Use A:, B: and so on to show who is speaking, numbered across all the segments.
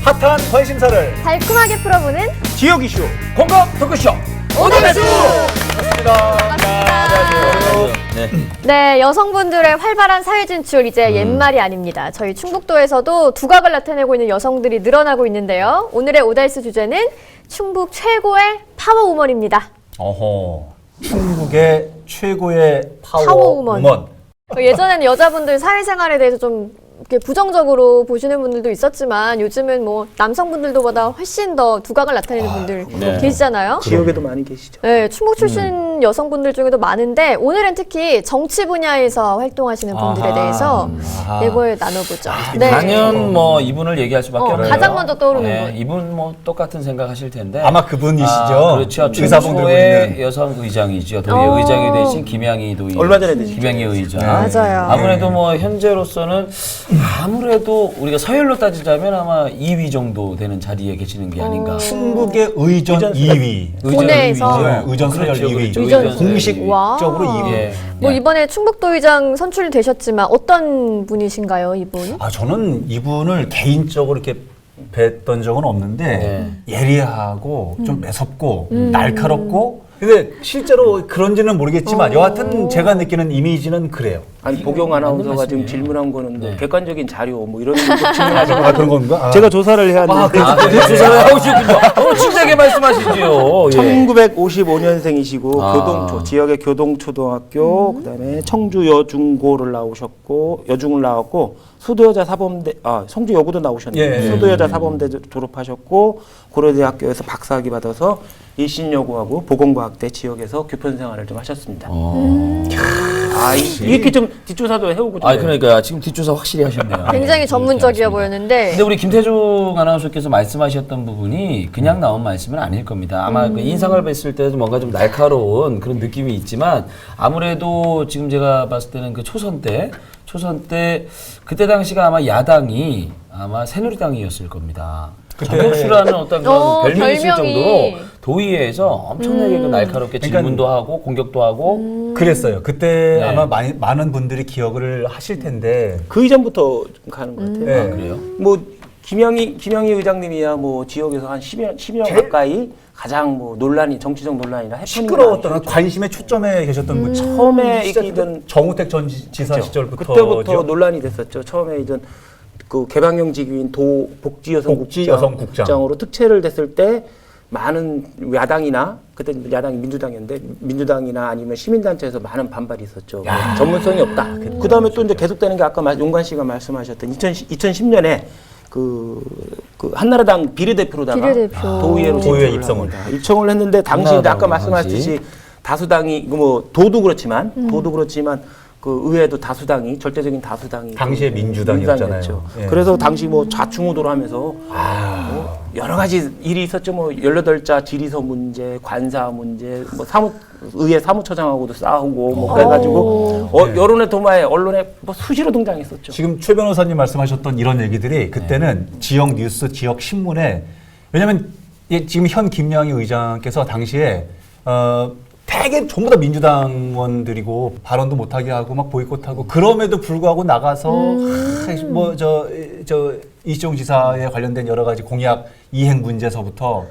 A: 핫한 관심사를
B: 달콤하게 풀어보는
A: 지역 이슈 공감 토크쇼 오늘의수
B: 반갑습니다. 네, 여성분들의 활발한 사회 진출 이제 옛말이 아닙니다. 저희 충북도에서도 두각을 나타내고 있는 여성들이 늘어나고 있는데요. 오늘의 오달수 주제는 충북 최고의 파워우먼입니다.
A: 어허, 충북의 최고의
B: 파워우먼.
A: 파워우먼.
B: 예전에는 여자분들 사회생활에 대해서 좀 이렇게 부정적으로 보시는 분들도 있었지만 요즘은 뭐 남성분들도보다 훨씬 더 두각을 나타내는 분들 계시잖아요.
C: 지역에도 많이 계시죠.
B: 네, 충북 출신 여성분들 중에도 많은데 오늘은 특히 정치 분야에서 활동하시는 분들에 대해서 얘기를 나눠보죠. 네.
D: 당연 뭐 이분을 얘기할 수밖에 없네요.
B: 가장 먼저 떠오르는
D: 네,
B: 분.
D: 이분 뭐 똑같은 생각하실 텐데
A: 아마 그분이시죠.
D: 그렇죠.
A: 의사봉 들고
D: 충북도의
A: 있는.
D: 여성 의장이죠. 도의 의장이 되신 김양희 도의.
C: 얼마 전에 되신
D: 김양희 의장.
B: 맞아요.
D: 아무래도 뭐 현재로서는 아무래도 우리가 서열로 따지자면 아마 2위 정도 되는 자리에 계시는 게 아닌가.
A: 충북의 의전 2위.
B: 도내에서.
A: 네, 의전 서열
D: 그렇죠,
A: 2위.
D: 그렇죠.
B: 의전
A: 공식적으로
B: 와.
A: 2위.
D: 예.
B: 뭐 이번에 충북도의장 선출이 되셨지만 어떤 분이신가요, 이분?
A: 저는 이분을 개인적으로 이렇게 뵀던 적은 없는데 예리하고 좀 매섭고 날카롭고 근데 실제로 그런지는 모르겠지만 여하튼 제가 느끼는 이미지는 그래요.
C: 아니 보경 아나운서가 지금
D: 말씀이에요.
C: 질문한 거는 뭐
D: 네.
C: 객관적인 자료 뭐 이런 질문하지
A: 아, 그런 건가?
C: 제가 조사를 해왔는데
D: 조사를 하시군요. 진작에 말씀하시지요. 예.
C: 1955년생이시고 지역의 교동초등학교 그다음에 청주 여중고를 나오셨고 여중을 나왔고 수도여자 사범대 성주 여고도 나오셨네요.
A: 예.
C: 수도여자 사범대 졸업하셨고 고려대학교에서 박사학위 받아서 일신여고하고 보건과학대 지역에서 교편 생활을 좀 하셨습니다. 이렇게 좀 뒷조사도 해오고 좀
D: 그러니까 지금 뒷조사 확실히 하셨네요.
B: 굉장히
D: 네,
B: 전문적이어
D: 그렇게
B: 보였는데
D: 근데 우리 김태중 아나운서께서 말씀하셨던 부분이 그냥 나온 말씀은 아닐 겁니다. 아마 그 인상을 뵀을 때도 뭔가 좀 날카로운 그런 느낌이 있지만 아무래도 지금 제가 봤을 때는 그 초선 때 그때 당시가 아마 야당이 아마 새누리당이었을 겁니다. 정혁수라는 어떤 그런 별명이 있을 정도로 도의회에서 엄청나게 그 날카롭게 질문도 하고 공격도 하고
A: 그랬어요. 그때
D: 네.
A: 아마 많은 분들이 기억을 하실 텐데
C: 그 이전부터 좀 가는 것 같아요.
A: 네.
D: 그래요?
C: 뭐 김양희 의장님이야 뭐 지역에서 한 10년 가까이 가장 뭐 정치적 논란이나 해프닝이
A: 시끄러웠던
C: 많으셨죠.
A: 관심의 초점에 계셨던 분
C: 처음에 있던
A: 정우택 전 지사 시절부터
C: 그때부터 논란이 됐었죠. 처음에 이전 그 개방형 직위인 복지여성국장으로 특채를 됐을 때 많은 야당이나 그때 야당이 민주당이었는데 민주당이나 아니면 시민단체에서 많은 반발이 있었죠. 전문성이 없다. 그 다음에 또 이제 계속되는 게 아까 용관 씨가 말씀하셨던 2010년에 그 한나라당 비례대표로다가 도의회로 입성을 했는데 당시 이제 아까 말씀하셨듯이 다수당이 도도 그렇지만 그 의회도 절대적인 다수당이
A: 당시에 민주당이었잖아요.
C: 예. 그래서 당시 뭐 좌충우돌 하면서 여러 가지 일이 있었죠. 뭐 18자 지리서 문제, 관사 문제, 뭐 의회 사무처장하고도 싸우고 뭐 그래가지고 여론의 도마에 언론에 뭐 수시로 등장했었죠.
A: 지금 최 변호사님 말씀하셨던 이런 얘기들이 그때는 지역 뉴스, 지역 신문에 왜냐하면 지금 현 김양희 의장께서 당시에 되게 전부 다 민주당원들이고 발언도 못하게 하고 막 보이콧하고 그럼에도 불구하고 나가서 이시종 지사에 관련된 여러 가지 공약 이행 문제서부터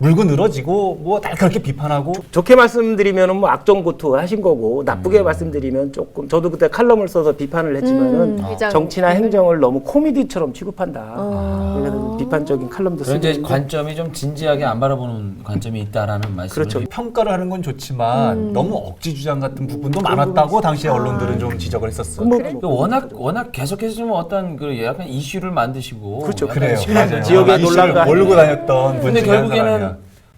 A: 물고 늘어지고 뭐 날카롭게 비판하고
C: 좋게 말씀드리면은 뭐 악정고투 하신 거고 나쁘게 말씀드리면 조금 저도 그때 칼럼을 써서 비판을 했지만은 정치나 행정을 너무 코미디처럼 취급한다. 그래서 비판적인 칼럼도 쓰고
D: 그런 이제 관점이 좀 진지하게 안 바라보는 관점이 있다라는 말씀을
C: 그렇죠.
A: 평가를 하는 건 좋지만 너무 억지 주장 같은 부분도 많았다고 당시에 언론들은 좀 지적을 했었어요.
D: 워낙 계속해서 좀 어떤 그 약간 이슈를 만드시고
C: 그렇죠.
A: 그래요.
C: 지역의 논란과
A: 몰고 다녔던 분
D: 근데
A: 중에 한
D: 결국에는
A: 사람이야.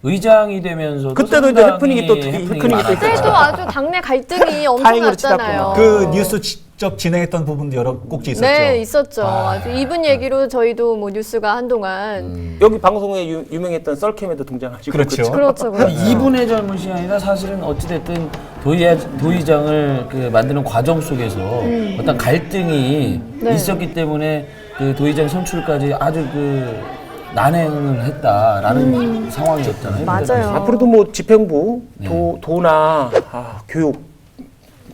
D: 의장이 되면서도
C: 그때도 이제
D: 상당히
C: 해프닝이 또 있었죠.
B: 그때도 아주 당내 갈등이 엄청
C: 타행으로
B: 났잖아요.
A: 그 뉴스 직접 진행했던 부분도 여러 꼭지 있었죠.
B: 네, 있었죠. 아주 이분 얘기로 저희도 뭐 뉴스가 한동안
C: 여기 방송에 유명했던 썰캠에도 등장하시고
A: 그렇죠.
B: 그렇죠.
D: 이분의 잘못이 아니라 사실은 어찌됐든 도의장을 그 만드는 과정 속에서 어떤 갈등이 있었기 때문에 그 도의장 선출까지 아주 그 난행을 했다라는 상황이었잖아요.
B: 맞아요.
C: 앞으로도 뭐 집행부, 도나 교육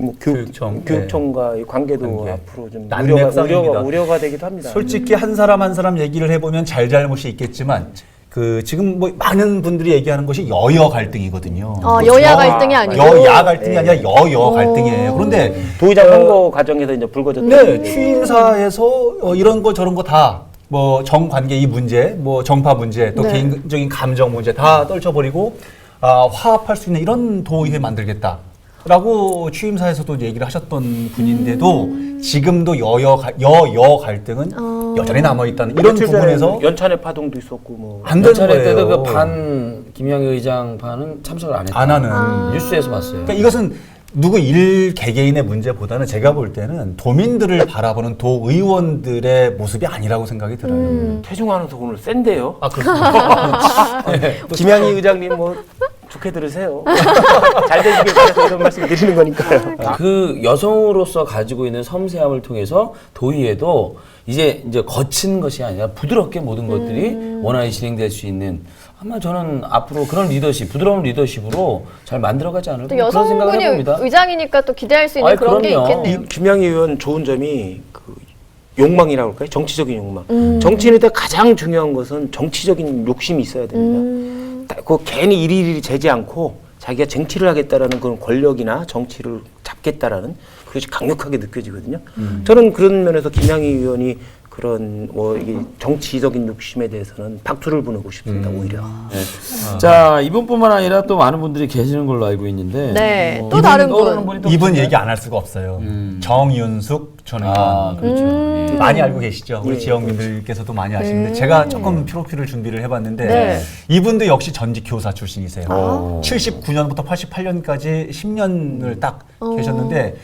C: 뭐
A: 교육청,
C: 교육청과의 관계도
A: 관계.
C: 앞으로 좀
A: 난맥상입니다.
C: 우려가 되기도 합니다.
A: 솔직히 한 사람 한 사람 얘기를 해보면 잘잘못이 있겠지만 그 지금 뭐 많은 분들이 얘기하는 것이 여야 갈등이거든요.
B: 여야 갈등이 아니고
A: 여야 갈등이 아니라 여여 갈등이에요. 그런데
C: 도의장 선거 과정에서 이제 불거졌던
A: 네, 취임사에서 이런 거 저런 거 다 뭐 정관계 이 문제, 뭐 정파 문제, 또
B: 네.
A: 개인적인 감정 문제 다 떨쳐버리고 화합할 수 있는 이런 도의회 만들겠다라고 취임사에서도 얘기를 하셨던 분인데도 지금도 여여 갈등은 여전히 남아 있다는 이런
C: 며칠
A: 부분에서
C: 전에 연찬의 파동도 있었고 뭐
A: 안
D: 몇
A: 되는
D: 차례 때도
A: 거예요.
D: 그 반 김영희 의장 반은 참석을 안 했다.
A: 안 하는.
D: 뉴스에서 봤어요.
A: 그러니까 이것은 누구 일 개개인의 문제보다는 제가 볼 때는 도민들을 바라보는 도의원들의 모습이 아니라고 생각이 들어요.
C: 태중 아나운서 오늘 센데요.
A: 아 그렇습니까?
C: 김양희 의장님 뭐 좋게 들으세요. 잘 되시길 바라서 이런 말씀 드리는 거니까요.
D: 그 여성으로서 가지고 있는 섬세함을 통해서 도의회도 이제 거친 것이 아니라 부드럽게 모든 것들이 원활히 진행될 수 있는 아마 저는 앞으로 그런 리더십, 부드러운 리더십으로 잘 만들어가지 않을까
B: 또
D: 그런 생각을
B: 여성분이
D: 해봅니다.
B: 의장이니까 또 기대할 수 있는
D: 아이,
B: 그런 게
D: 그럼요.
B: 있겠네요.
C: 이 김양희 의원 좋은 점이 그 욕망이라고 할까요? 정치적인 욕망. 정치인한테 가장 중요한 것은 정치적인 욕심이 있어야 됩니다. 그 괜히 이리이리 재지 않고 자기가 쟁취를 하겠다라는 그런 권력이나 정치를 잡겠다라는 그것이 강력하게 느껴지거든요. 저는 그런 면에서 김양희 의원이 그런 뭐 이게 정치적인 욕심에 대해서는 박수를 보내고 싶습니다. 오히려.
D: 자, 이분뿐만 아니라 또 많은 분들이 계시는 걸로 알고 있는데
B: 네,
D: 뭐
B: 또 다른
D: 떠오르는
B: 분.
D: 분이 또
A: 이분
D: 계신가요?
A: 얘기 안 할 수가 없어요. 정윤숙 전 의원.
D: 아, 그렇죠. 예.
A: 많이 알고 계시죠? 우리
C: 예,
A: 지역민들께서도 많이 아시는데 제가 조금 프로필을 준비를 해봤는데
B: 네.
A: 이분도 역시 전직 교사 출신이세요. 79년부터 88년까지 10년을 딱 계셨는데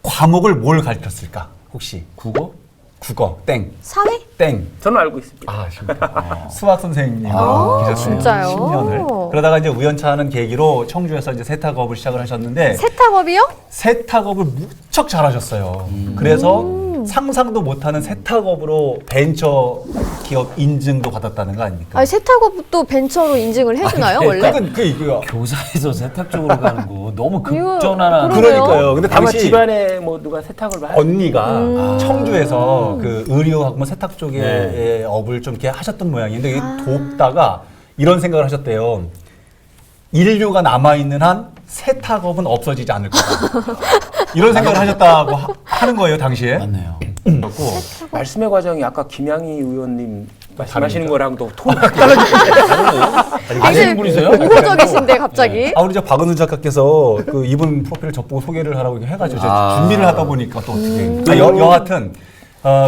A: 과목을 뭘 가르쳤을까? 혹시
D: 국어?
A: 국어 땡.
B: 사회?
A: 땡.
C: 저는 알고 있습니다.
A: 아, 수학 선생님으로 계셨어요.
B: 진짜요?
A: 10년을. 그러다가 이제 우연찮은 계기로 청주에서 이제 세탁업을 시작을 하셨는데
B: 세탁업이요?
A: 세탁업을 무척 잘하셨어요. 그래서 상상도 못하는 세탁업으로 벤처 기업 인증도 받았다는 거 아닙니까?
B: 아니, 세탁업도 벤처로 인증을 해주나요, 원래?
A: 이거
D: 교사에서 세탁 쪽으로 가는 거 너무
B: 이거
D: 급전환한
B: 그러네요.
A: 그러니까요. 근데
C: 아마
A: 당시
C: 집안에 뭐 누가 세탁을 많이
A: 언니가 청주에서 그 의료하고 뭐 세탁 쪽에
D: 네.
A: 업을 좀 이렇게 하셨던 모양인데 이게 돕다가 이런 생각을 하셨대요. 인류가 남아있는 한 세탁업은 없어지지 않을 거다. 이런 생각을 하셨다고 하는 거예요, 당시에.
D: 맞네요.
A: 그렇고
C: 말씀의 과정이 아까 김양희 의원님 말씀하시는
A: 다릅니까?
C: 거랑 또 톤이 떨어지는데
D: 아시는 분이세요?
B: 우호적이신데, 갑자기.
A: 우리 저 박은우 작가께서 그 이분 프로필을 저보고 소개를 하라고 해가지고 제가 준비를 하다 보니까 또 어떻게 여하튼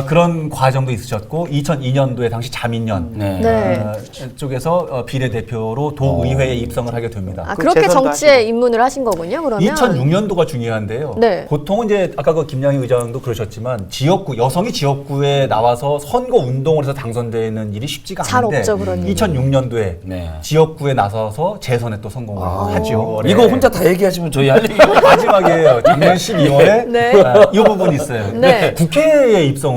A: 그런 과정도 있으셨고 2002년도에 당시 자민련
D: 네.
B: 네.
A: 쪽에서 비례대표로 도의회에 입성을 하게 됩니다.
B: 아, 그렇게
C: 재선도
B: 정치에
C: 하시고.
B: 입문을 하신 거군요, 그러면?
A: 2006년도가 중요한데요.
B: 네.
A: 보통은 이제 아까 그 김양희 의장도 그러셨지만 지역구 여성이 지역구에 나와서 선거 운동을 해서 당선되는 일이 쉽지가
B: 잘
A: 않은데
B: 없죠, 그런 일이.
A: 2006년도에
D: 네.
A: 지역구에 나서서 재선에 또 성공을 하죠.
D: 이거 혼자 다 얘기하시면 저희 할 얘기
A: 마지막이에요. 작년 12월에
B: 네.
A: 이 부분이 있어요.
B: 네.
A: 국회에 입성을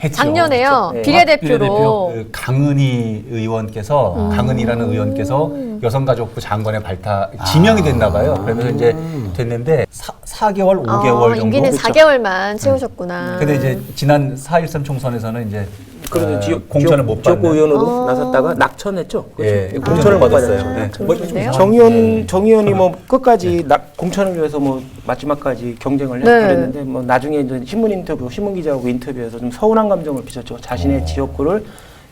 A: 했죠.
B: 작년에요.
C: 네.
B: 비례대표로.
A: 그 강은희 의원께서 강은희라는 의원께서 여성가족부 장관에 지명이 됐나 봐요. 그러면서 이제 됐는데 4개월, 5개월 정도.
B: 임기는 4개월만 채우셨구나.
A: 근데 이제 지난 4.13 총선에서는 이제
C: 그래서
A: 공천을 못
C: 지역구
A: 받는.
C: 의원으로 나섰다가 낙천했죠.
A: 예,
C: 그렇죠? 공천을 못 받았어요.
A: 네.
B: 그런데요?
C: 정 의원이 뭐 끝까지 공천을 위해서 뭐 마지막까지 경쟁을
B: 네.
C: 했는데 뭐 나중에 이제 신문 기자하고 인터뷰에서 좀 서운한 감정을 비쳤죠. 자신의 지역구를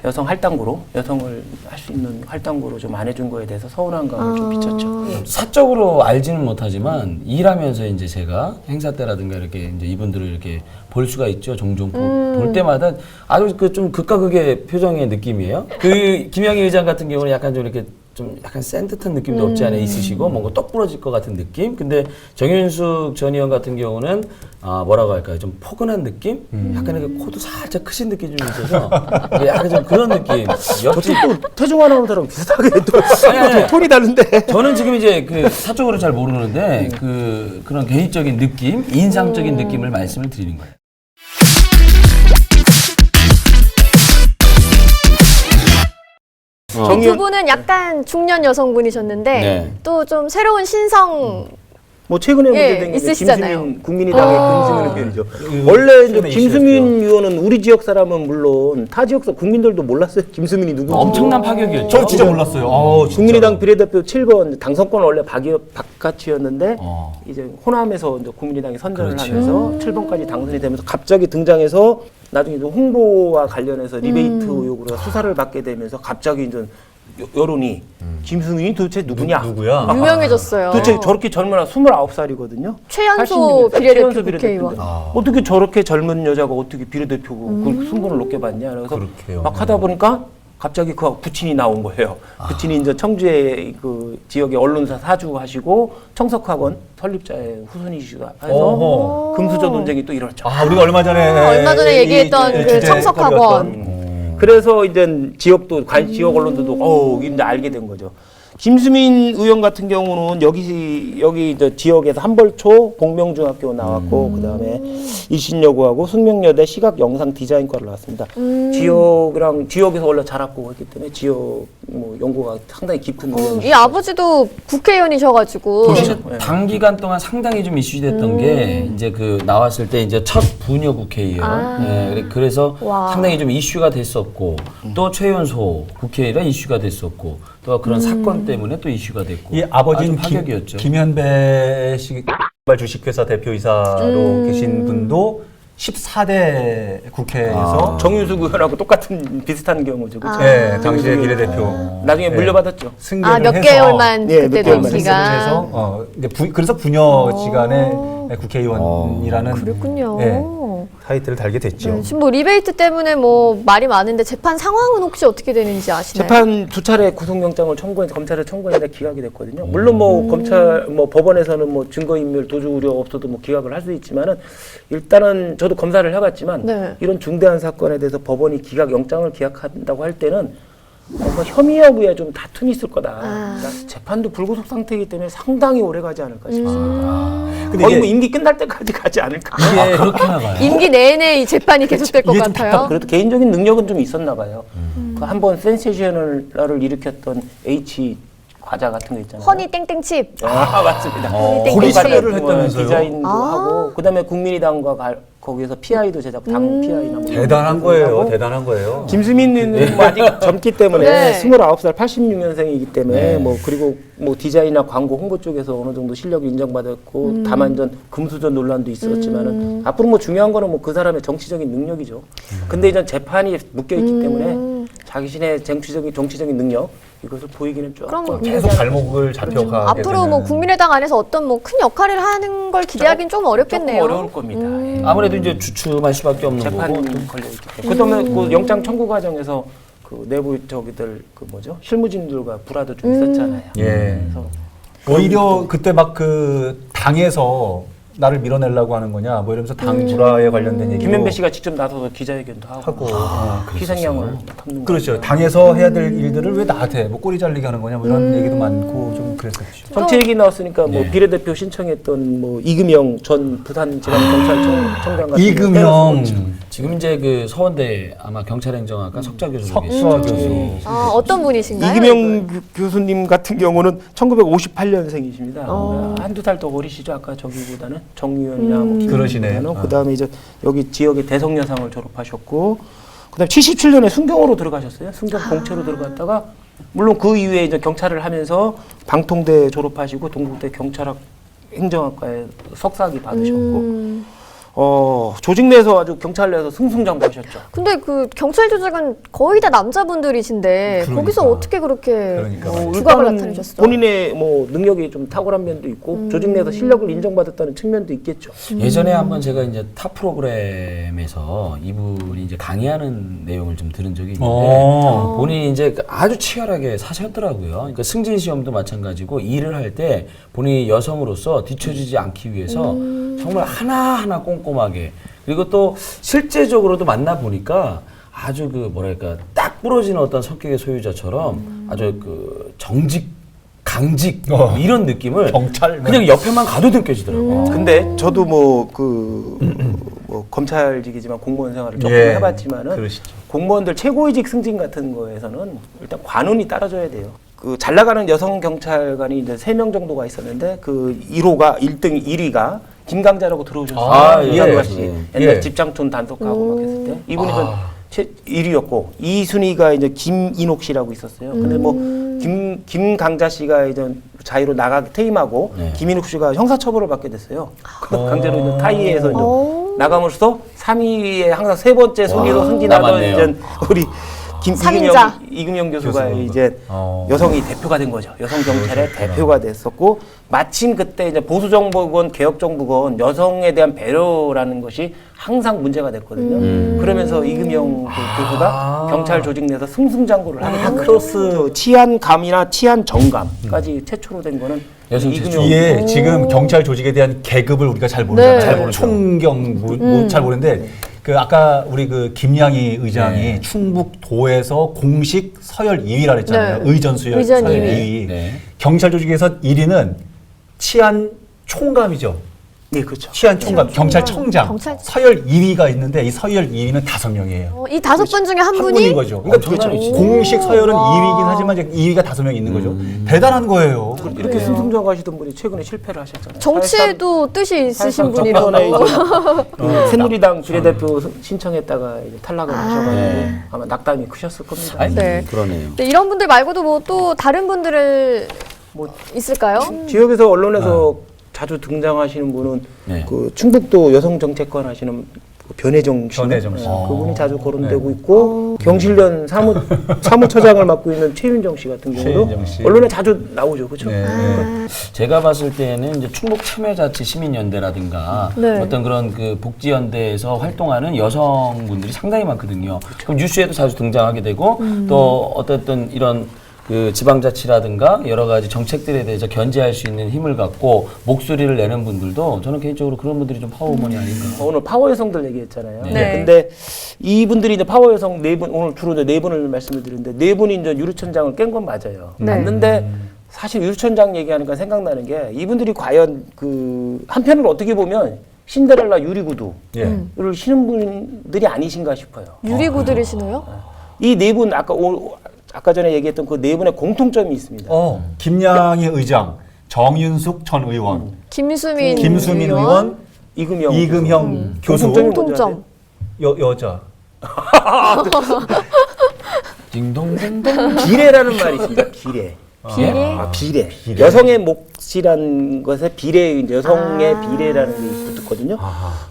C: 여성 할당구로 여성을 할 수 있는 할당구로 좀 안 해준 거에 대해서 서운한 감을 좀 비쳤죠.
D: 사적으로 알지는 못하지만 일하면서 이제 제가 행사 때라든가 이렇게 이제 이분들을 이렇게 볼 수가 있죠. 종종 볼 때마다 아주 그 좀 극과 극의 표정의 느낌이에요. 그 김양희 의장 같은 경우는 약간 좀 이렇게 좀 약간 센 듯한 느낌도 없지 않아 있으시고 뭔가 똑 부러질 것 같은 느낌. 근데 정윤숙 전 의원 같은 경우는 뭐라고 할까요? 좀 포근한 느낌? 약간 이렇게 코도 살짝 크신 느낌이 좀 있어서 약간 좀 그런 느낌. 옆집
C: 또 태중 아나운서랑 비슷하게 또
D: 아니.
C: 톤이 다른데.
D: 저는 지금 이제 그 사적으로 잘 모르는데 그런 개인적인 느낌, 인상적인 느낌을 말씀을 드리는 거예요.
B: 두 분은 약간 중년 여성분이셨는데
D: 네.
B: 또 좀 새로운 신성
C: 뭐 최근에
B: 예,
C: 문제된 게
B: 있으시잖아요.
C: 김수민 국민의당의 김수민 의원이죠.
A: 그
C: 원래 이제
A: 최근에
C: 김수민 의원은 우리 지역 사람은 물론 타 지역사 국민들도 몰랐어요. 김수민이 누군지.
D: 엄청난 파격이었죠.
A: 저 진짜 몰랐어요. 진짜.
C: 국민의당 비례대표 7번 당선권은 원래 바깥이었는데 이제 호남에서 이제 국민의당이 선전을
D: 그렇죠.
C: 하면서 7번까지 당선이 되면서 갑자기 등장해서 나중에 좀 홍보와 관련해서 리베이트 의혹으로 수사를 받게 되면서 갑자기 이제 여론이 김수민이 도대체 누구냐?
A: 누구야?
B: 유명해졌어요.
C: 도대체 저렇게 젊은 29살이거든요.
B: 최연소 비례대표 국회의원.
C: 어떻게 저렇게 젊은 여자가 어떻게 비례대표고 그 순번을 높게 받냐? 그래서
A: 그렇게요.
C: 막 하다 보니까 갑자기 그 부친이 나온 거예요. 부친이 이제 청주의 그 지역의 언론사 사주 하시고 청석학원 설립자의 후손이시기도 해서
A: 어허.
C: 금수저 논쟁이 또 일어났죠.
A: 우리가 얼마 전에
B: 얘기했던 그
A: 주제거리였던
B: 청석학원.
C: 그래서 이제 지역도 지역 언론들도 이제 알게 된 거죠. 김수민 의원 같은 경우는 여기 저 지역에서 한벌초 공명중학교 나왔고 그다음에 일신여고하고 숙명여대 시각 영상 디자인과를 나왔습니다. 지역에서 원래 자랐고 했기 때문에 지역 뭐 연구가 상당히 깊은 의원이죠.
B: 이 아버지도 국회의원이셔가지고.
D: 단기간 동안 상당히 좀 이슈됐던 게 이제 그 나왔을 때 이제 첫 부녀 국회의원. 예, 그래서
B: 와.
D: 상당히 좀 이슈가 됐었고 또 최연소 국회의원 이슈가 됐었고 또 그런 사건 때문에 또 이슈가 됐고
A: 이 아버지는
D: 아주 파격이었죠.
A: 김현배 씨 주식회사 대표이사로 계신 분도 14대 국회에서
C: 정윤숙 의원하고 똑같은 비슷한 경우죠. 그렇죠?
A: 네, 당시에 비례대표
C: 나중에 물려받았죠.
A: 승계를
B: 몇
A: 해서
B: 개월만
C: 예,
B: 그때
C: 몇 개월만
B: 된 기간.
A: 해서 이제 그래서 부녀지간의 국회의원이라는
B: 그랬군요.
A: 예, 타이틀을 달게 됐죠.
B: 네, 지금 뭐 리베이트 때문에 뭐 말이 많은데 재판 상황은 혹시 어떻게 되는지 아시나요?
C: 재판 두 차례 구속영장을 검찰에 청구했는데 기각이 됐거든요. 물론 뭐 법원에서는 뭐 증거인멸 도주 우려 없어도 뭐 기각을 할 수 있지만은 일단은 저도 검사를 해봤지만
B: 네.
C: 이런 중대한 사건에 대해서 법원이 영장을 기각한다고 할 때는 뭔가 혐의 여부에 좀 다툼이 있을 거다. 그러니까 재판도 불구속 상태이기 때문에 상당히 오래 가지 않을까 싶습니다.
A: 근데
C: 거의
A: 이게-
C: 뭐 임기 끝날 때까지 가지 않을까.
D: 그렇게 나가요.
B: 임기 내내 이 재판이 계속될 것
A: 이게 좀
B: 같아요.
C: 그래도 개인적인 능력은 좀 있었나 봐요. 그 한번 센세이션을 일으켰던 H 과자 같은 거 있잖아요.
B: 허니 땡땡칩.
C: 맞습니다.
B: 고리
A: 참여를 했다면서요?
C: 디자인도 하고 그다음에 국민의당과 거기에서 PI도 제작, 당 PI나 뭐
A: 대단한 거예요. 대단한 거예요.
C: 김수민은 뭐 아직 젊기 때문에
B: 네.
C: 29살 86년생이기 때문에 뭐 그리고 뭐 디자인이나 광고 홍보 쪽에서 어느 정도 실력이 인정받았고 다만 전 금수저 논란도 있었지만은 앞으로 뭐 중요한 거는 뭐 그 사람의 정치적인 능력이죠. 근데 이제 재판이 묶여 있기 때문에 자신의 정치적인 능력 이것을 보이기는 조금
B: 그럼
A: 계속 발목을 잡혀가게
B: 앞으로
A: 되는.
B: 뭐 국민의당 안에서 어떤 뭐 큰 역할을 하는 걸 기대하기는 좀 어렵겠네요.
C: 조금 어려울 겁니다. 예.
D: 아무래도 이제 주춤할 수밖에 없는
C: 재판이
D: 거고 또
C: 걸려 있기 때문에. 그다음에 그 영장 청구 과정에서 그 내부 실무진들과 불화도 좀 있었잖아요.
A: 예.
C: 그래서
A: 오히려 그때 막 그 당에서 나를 밀어내려고 하는 거냐 뭐 이러면서 당 불화에 관련된 얘기도
C: 김현배 씨가 직접 나서서 기자회견도 하고 희생양을 탐는
A: 그렇죠.
C: 거죠.
A: 당에서 해야 될 일들을 왜 나한테 뭐 꼬리 잘리게 하는 거냐 뭐 이런 얘기도 많고 좀 그랬었죠.
C: 정치 얘기 나왔으니까 뭐 비례대표 신청했던 뭐 이금영 전 부산지방경찰청장 같은
A: 이금영
D: 지금 이제 그 서원대 아마 경찰행정학과 석좌 교수
A: 석좌
D: 계시죠.
A: 교수.
B: 어떤 분이신가요?
C: 이금영 교수님 같은 경우는 1958년생이십니다. 한두 달 더 어리시죠. 아까 저기보다는 정유현이나 뭐
A: 그러시네.
C: 그다음에 이제 여기 지역의 대성여상을 졸업하셨고 그다음에 77년에 순경으로 들어가셨어요. 순경 공채로 들어갔다가 물론 그 이후에 이제 경찰을 하면서 방통대 졸업하시고 동국대 경찰학 행정학과에 석사학위 받으셨고 조직 내에서 아주 경찰 내에서 승승장구하셨죠.
B: 근데 그 경찰 조직은 거의 다 남자분들이신데
A: 그러니까.
B: 거기서 어떻게 그렇게
A: 그러니까
B: 두각을
C: 일단은
B: 나타내셨어요?
C: 본인의 뭐 능력이 좀 탁월한 면도 있고 조직 내에서 실력을 인정받았다는 측면도 있겠죠.
D: 예전에 한번 제가 이제 타 프로그램에서 이분이 이제 강의하는 내용을 좀 들은 적이 있는데 본인이 이제 아주 치열하게 사셨더라고요. 그러니까 승진 시험도 마찬가지고 일을 할 때 본인이 여성으로서 뒤처지지 않기 위해서 정말 하나하나 꼼꼼하게 그리고 또 실제적으로도 만나 보니까 아주 그 뭐랄까 딱 부러지는 어떤 성격의 소유자처럼 아주 그 정직 강직 이런 느낌을
A: 경찰
D: 그냥 옆에만 가도 느껴지더라고요.
C: 근데 저도 뭐 검찰직이지만 공무원 생활을 조금
A: 예,
C: 해봤지만은
A: 그러시죠.
C: 공무원들 최고위직 승진 같은 거에서는 일단 관운이 따라줘야 돼요. 그 잘 나가는 여성 경찰관이 이제 3명 정도가 있었는데 그 1호가 1등 1위가 김강자라고 들어오셨어요.
D: 아, 예.
C: 이강자 씨. 옛날
A: 예.
C: 집장촌 단속하고 막 했을 때 이분이 전 1위였고 2순위가 이제 김인옥 씨라고 있었어요. 근데 뭐 김강자 씨가 이제 자유로 나가게 퇴임하고
D: 네.
C: 김인옥 씨가 형사처벌을 받게 됐어요. 강제로 이제 타이에서 이제
B: 오.
C: 나감으로써 3위에 항상 3번째 순위로 승진하던
D: 남았네요.
C: 이제 우리
B: 상자.
C: 이금영 교수가
A: 교수.
C: 이제 여성이 대표가 된 거죠. 여성 경찰의 대표가 됐었고 마침 그때 이제 보수 정부건 개혁 정부건 여성에 대한 배려라는 것이 항상 문제가 됐거든요. 그러면서 이금영 교수가 경찰 조직 내에서 승승장구를 하게 된 거죠.
A: 크로스.
C: 치안감이나 치안 정감까지 최초로 된 거는
D: 여성
C: 이금영
A: 이게 지금 경찰 조직에 대한 계급을 우리가 잘 모르잖아요.
B: 네.
A: 잘 모르죠. 총경 잘 모르는데 그 아까 우리 그 김양희 의장이
D: 네.
A: 충북도에서 공식 서열 2위라 그랬잖아요.
B: 네.
A: 의전 수열
B: 의전
A: 서열
B: 2위.
A: 2위.
D: 네.
A: 경찰 조직에서 1위는 치안 총감이죠.
C: 네, 그렇죠.
A: 치안 총감, 경찰청장.
B: 경찰-
A: 서열 2위가 있는데 이 서열 2위는 5명이에요.
B: 이 5분 중에 한
A: 한
B: 분이
A: 분인 거죠. 그러니까
D: 엄청나네,
A: 공식 서열은
B: 와.
A: 2위이긴 하지만 이제 2위가 5명 있는 거죠. 대단한 거예요.
C: 이렇게 승승장구 하시던 분이 최근에 실패를 하셨잖아요.
B: 정치에도 뜻이 있으신 분이라고.
C: 전에 이제 새누리당 비례대표 신청했다가 이제 탈락을 하셔가지고 아마 낙담이 크셨을 겁니다.
D: 아니,
B: 네.
D: 그러네요.
B: 네, 이런 분들 말고도 뭐 또 다른 분들을
C: 뭐
B: 있을까요?
C: 지역에서 언론에서 자주 등장하시는 분은
D: 네.
C: 그 충북도 여성 정책관 하시는 그 변혜정 씨,
A: 변혜정 씨.
C: 그분이 자주 거론되고 있고 경실련 사무처장을 맡고 있는 최윤정 씨 같은 경우도
A: 최윤정 씨.
C: 언론에 자주 나오죠, 그렇죠?
A: 네.
D: 제가 봤을 때는 이제 충북 참여자치 시민연대라든가
B: 네.
D: 어떤 그런 그 복지연대에서 활동하는 여성분들이 상당히 많거든요. 그럼 뉴스에도 자주 등장하게 되고 또 어떤 이런 그 지방자치라든가 여러 가지 정책들에 대해서 견제할 수 있는 힘을 갖고 목소리를 내는 분들도 저는 개인적으로 그런 분들이 좀 파워우먼이 아닌가.
C: 오늘 파워 여성들 얘기했잖아요.
B: 네.
C: 근데 이분들이 이제 파워 여성 4분, 오늘 주로 이제 4분을 말씀을 드리는데 4분이 이제 유리천장을 깬 건 맞아요.
B: 네.
C: 맞는데 사실 유리천장 얘기하니까 생각나는 게 이분들이 과연 그 한편으로 어떻게 보면 신데렐라 유리구두를
A: 예.
C: 신은 분들이 아니신가 싶어요.
B: 유리구두를 신어요?
C: 이 4분 아까 전에 얘기했던 그 4분의 공통점이 있습니다.
A: 김양희 의장, 정윤숙 전 의원,
B: 김수민,
A: 김수민 의원, 이금형 교수,
C: 공통점이
B: 공통점.
A: 여자.
D: 딩동댕동.
C: 비례라는 말이 있습니다. 비례.
B: 비례?
C: 비례. 여성의 몫이라는 것에 비례, 여성의 비례라는 게 있거든요.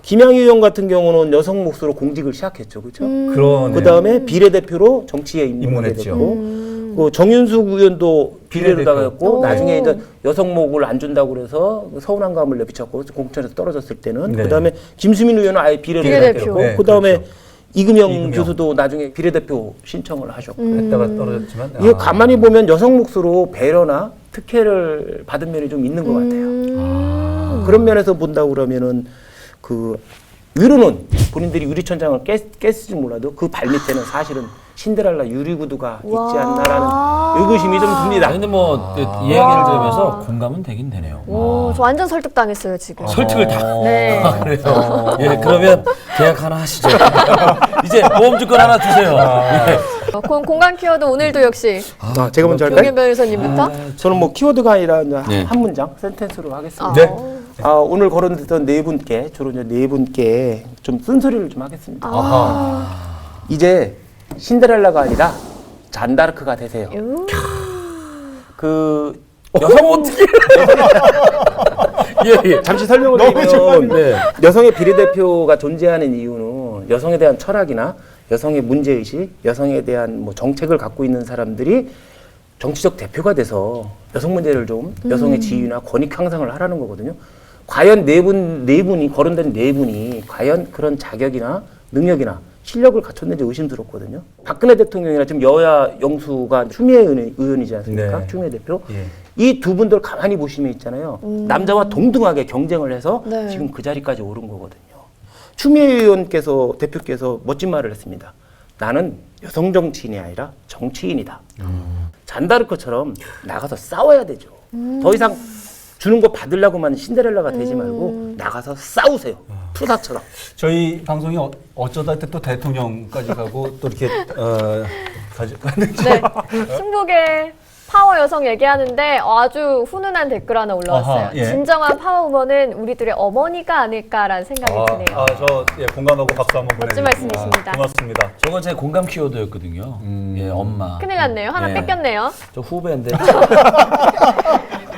C: 김양희 의원 같은 경우는 여성 몫으로 공직을 시작했죠, 그렇죠?
A: 그러네.
C: 그 다음에 비례대표로 정치에
A: 입문했죠.
C: 입문했고, 그 정윤숙 의원도 비례로다가
A: 비례대표.
C: 했고,
B: 오.
C: 나중에 이제 여성 몫을 안 준다고 그래서 서운한 감을 내비쳤고, 공천에서 떨어졌을 때는,
A: 네.
C: 그 다음에 김수민 의원은 아예 비례로
B: 비례대표.
C: 했고,
A: 네,
C: 그 다음에
A: 그렇죠.
C: 이금영 교수도 나중에 비례대표 신청을 하셨고,
A: 했다가 떨어졌지만.
C: 이게 가만히 보면 여성 몫으로 배려나 특혜를 받은 면이 좀 있는 것 같아요. 그런 면에서 본다고 그러면은 그 위로는 본인들이 유리천장을 깼을지 몰라도 그 발밑에는 사실은 신데렐라 유리구두가 있지 않나라는 의구심이 좀 듭니다.
D: 아니 근데 뭐 이 이야기를 들으면서 공감은 되긴 되네요.
B: 오, 저 완전 설득당했어요, 지금.
D: 설득을 다.
B: 네.
D: 그래요. 예, 그러면 계약 하나 하시죠. 이제 보험증권 하나 주세요. 예.
B: 공간 키워드 오늘도 역시
C: 제가 먼저 할까요?
B: 용현 변호사님부터.
C: 저는 뭐 키워드가 아니라 이제
D: 네.
C: 한 문장 센텐스로 하겠습니다.
A: 네.
C: 오늘 거론됐던 4분께 주로 이제 4분께 좀 쓴소리를 좀 하겠습니다. 이제 신데렐라가 아니라 잔다르크가 되세요. 그 여성 어떻게?
D: 예.
C: 잠시 설명을 드리면 여성의 비례대표가 존재하는 이유는 여성에 대한 철학이나 여성의 문제의식, 여성에 대한 뭐 정책을 갖고 있는 사람들이 정치적 대표가 돼서 여성 문제를 좀 여성의 지위나 권익 향상을 하라는 거거든요. 과연 네 분이 거론된 4분이 과연 그런 자격이나 능력이나 실력을 갖췄는지 의심스럽거든요. 박근혜 대통령이나 지금 여야 영수가 추미애 의원이지 않습니까?
A: 네.
C: 추미애 대표.
A: 예.
C: 이 두 분들 가만히 보시면 있잖아요. 남자와 동등하게 경쟁을 해서
B: 네.
C: 지금 그 자리까지 오른 거거든요. 추미애 의원께서 대표께서 멋진 말을 했습니다. 나는 여성 정치인이 아니라 정치인이다. 잔다르크처럼 나가서 싸워야 되죠. 더 이상 주는 거 받으려고만 신데렐라가 되지 말고 나가서 싸우세요. 푸사처럼.
A: 저희 방송이 어쩌다 또 대통령까지 가고 또 이렇게 가는
B: 네. 충북의 파워 여성 얘기하는데 아주 훈훈한 댓글 하나 올라왔어요.
A: 아하, 예.
B: 진정한 파워우먼은 우리들의 어머니가 아닐까라는 생각이 드네요.
A: 저 공감하고 박수 한번
B: 멋진
A: 보내드립니다.
B: 말씀이십니다.
A: 고맙습니다.
D: 저거 제 공감 키워드였거든요. 예, 엄마.
B: 큰일 났네요. 하나
D: 예.
B: 뺏겼네요.
D: 저 후배인데.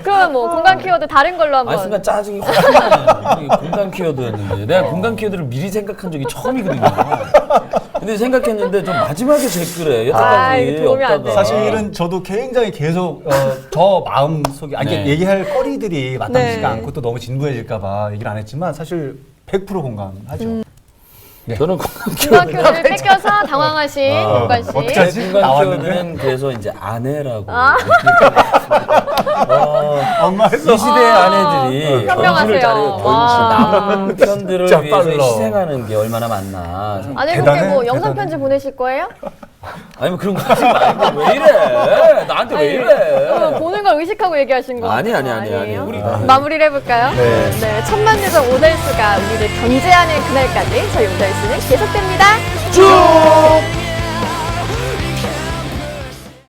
B: 그럼 뭐 공간 키워드 다른 걸로 한번.
D: 아, 순간 짜증이 확 나네요. 공감 키워드였는데. 내가 공감 키워드를 미리 생각한 적이 처음이거든요. 근데 생각했는데 좀 마지막에 댓글에 여태까지
B: 이거 도움이 안
D: 없다가.
B: 돼요.
A: 사실은 저도 굉장히 계속 저 마음 속에
D: 네.
A: 얘기할 거리들이 마땅치가
B: 네.
A: 않고 또 너무 진부해질까봐 얘기를 안 했지만 사실 100% 공감하죠.
D: 저는 공감
B: 공간
D: 키워드.
B: 키워드를 뺏겨서 당황하신 공간 씨.
A: 어떻게 하지?
D: 공감
A: 나왔는데?
D: 키워드는 그래서 이제 아내라고.
B: 아.
A: 엄마에서
D: 이 시대의 아내들이
B: 현명하세요.
D: 변신을 잘해요.
B: 와.
D: 남편들을
A: 진짜
D: 위해서
A: 빨라.
D: 희생하는 게 얼마나 많나.
B: 아내분께
A: 대단해,
B: 뭐 영상
A: 대단해.
B: 편지 보내실 거예요?
D: 아니 뭐 그런 거 하지 말고 왜 이래? 나한테 왜 이래?
B: 보는 걸 의식하고 얘기하신 거.
D: 아니.
B: 아니에요?
D: 우리
B: 마무리를 해볼까요?
A: 네.
B: 천만유전 오달수가 우리를 견제하는 그날까지 저희 오달수는 계속됩니다.
D: 쭉!